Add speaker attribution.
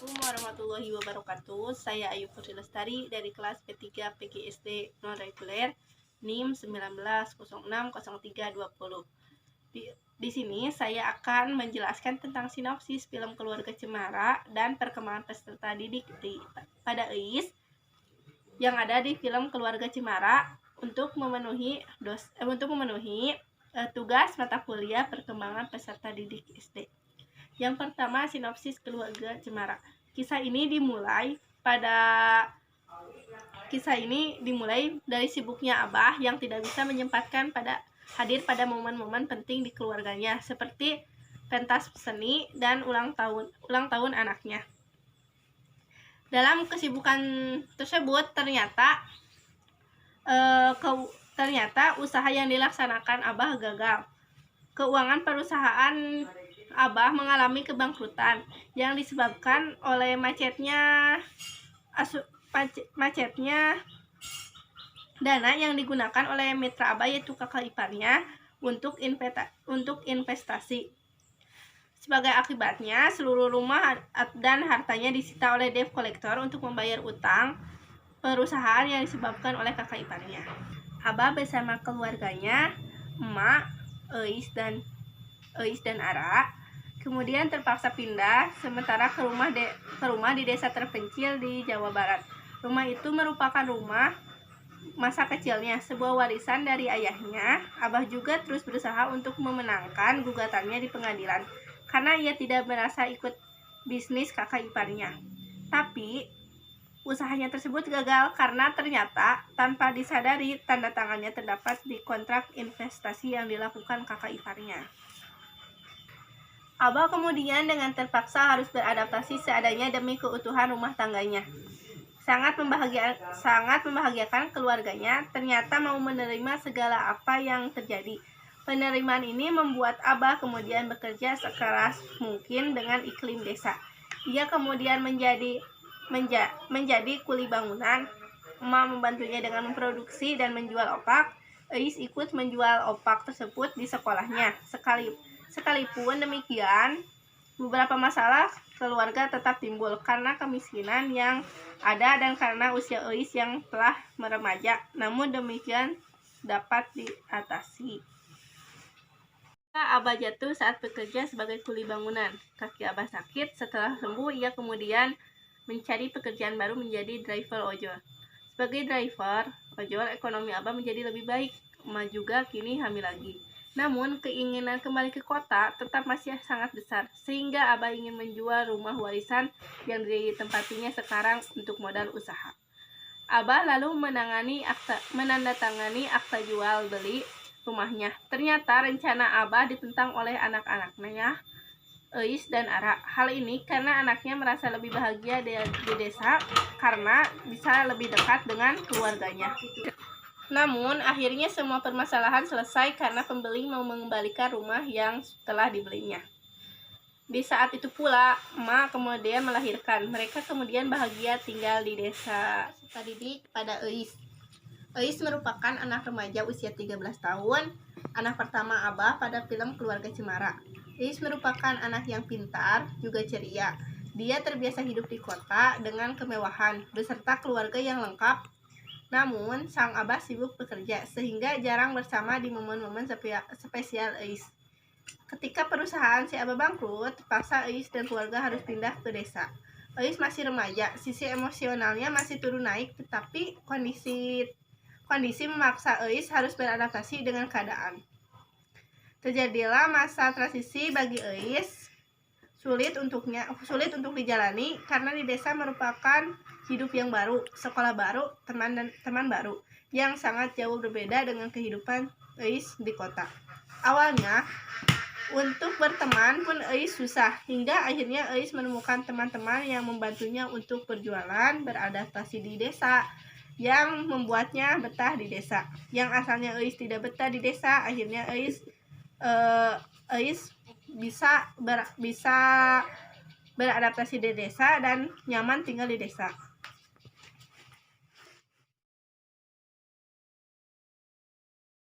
Speaker 1: Assalamualaikum warahmatullahi wabarakatuh. Saya Ayu Putri Lestari dari kelas P3 PGSD non reguler NIM 19060320. Di sini saya akan menjelaskan tentang sinopsis film Keluarga Cemara dan perkembangan peserta didik pada EIS yang ada di film Keluarga Cemara untuk memenuhi tugas mata kuliah perkembangan peserta didik SD. Yang pertama, sinopsis Keluarga Cemara. Kisah ini dimulai dari sibuknya Abah yang tidak bisa menyempatkan hadir pada momen-momen penting di keluarganya seperti pentas seni dan ulang tahun anaknya. Dalam kesibukan tersebut ternyata usaha yang dilaksanakan Abah gagal. Keuangan perusahaan Abah mengalami kebangkrutan yang disebabkan oleh macetnya dana yang digunakan oleh mitra Abah, yaitu kakak iparnya, untuk investasi. Sebagai akibatnya, seluruh rumah dan hartanya disita oleh debt collector untuk membayar utang perusahaan yang disebabkan oleh kakak iparnya. Abah bersama keluarganya, emak, Eis dan Ara, kemudian terpaksa pindah sementara ke rumah di desa terpencil di Jawa Barat. Rumah itu merupakan rumah masa kecilnya, sebuah warisan dari ayahnya. Abah juga terus berusaha untuk memenangkan gugatannya di pengadilan karena ia tidak merasa ikut bisnis kakak iparnya. Tapi usahanya tersebut gagal karena ternyata tanpa disadari tanda tangannya terdapat di kontrak investasi yang dilakukan kakak iparnya. Abah kemudian dengan terpaksa harus beradaptasi seadanya demi keutuhan rumah tangganya. Sangat membahagiakan keluarganya, ternyata mau menerima segala apa yang terjadi. Penerimaan ini membuat Abah kemudian bekerja sekeras mungkin dengan iklim desa. Ia kemudian menjadi kuli bangunan. Emak membantunya dengan memproduksi dan menjual opak. Eis ikut menjual opak tersebut di sekolahnya. Sekalipun demikian, beberapa masalah keluarga tetap timbul karena kemiskinan yang ada dan karena usia Eis yang telah meremaja. Namun demikian dapat diatasi. Abah jatuh saat bekerja sebagai kuli bangunan. Kaki Abah sakit. Setelah sembuh, ia kemudian mencari pekerjaan baru menjadi driver ojol. Sebagai driver ojol, ekonomi Abah menjadi lebih baik. Emak juga kini hamil lagi. Namun keinginan kembali ke kota tetap masih sangat besar, sehingga Abah ingin menjual rumah warisan yang ditempatinya sekarang untuk modal usaha. Abah lalu menandatangani akta jual beli rumahnya. Ternyata rencana Abah ditentang oleh anak-anaknya, Eis dan Ara. Hal ini karena anaknya merasa lebih bahagia di desa karena bisa lebih dekat dengan keluarganya. Namun akhirnya semua permasalahan selesai karena pembeli mau mengembalikan rumah yang telah dibelinya. Di saat itu pula emak kemudian melahirkan. Mereka kemudian bahagia tinggal di desa. Didik pada Eis. Eis merupakan anak remaja usia 13 tahun, anak pertama Abah pada film Keluarga Cemara. Eis merupakan anak yang pintar, juga ceria. Dia terbiasa hidup di kota dengan kemewahan, beserta keluarga yang lengkap. Namun, sang Abah sibuk bekerja, sehingga jarang bersama di momen-momen spesial Eis. Ketika perusahaan si Abah bangkrut, terpaksa Eis dan keluarga harus pindah ke desa. Eis masih remaja, sisi emosionalnya masih turun naik, tetapi kondisi memaksa Eis harus beradaptasi dengan keadaan. Terjadilah masa transisi bagi Eis, sulit untuk dijalani karena di desa merupakan hidup yang baru, sekolah baru, teman baru yang sangat jauh berbeda dengan kehidupan Eis di kota. Awalnya untuk berteman pun Eis susah, hingga akhirnya Eis menemukan teman-teman yang membantunya untuk berjualan, beradaptasi di desa, yang membuatnya betah di desa. Yang asalnya Eis tidak betah di desa, akhirnya Eis bisa beradaptasi di desa dan nyaman tinggal di desa.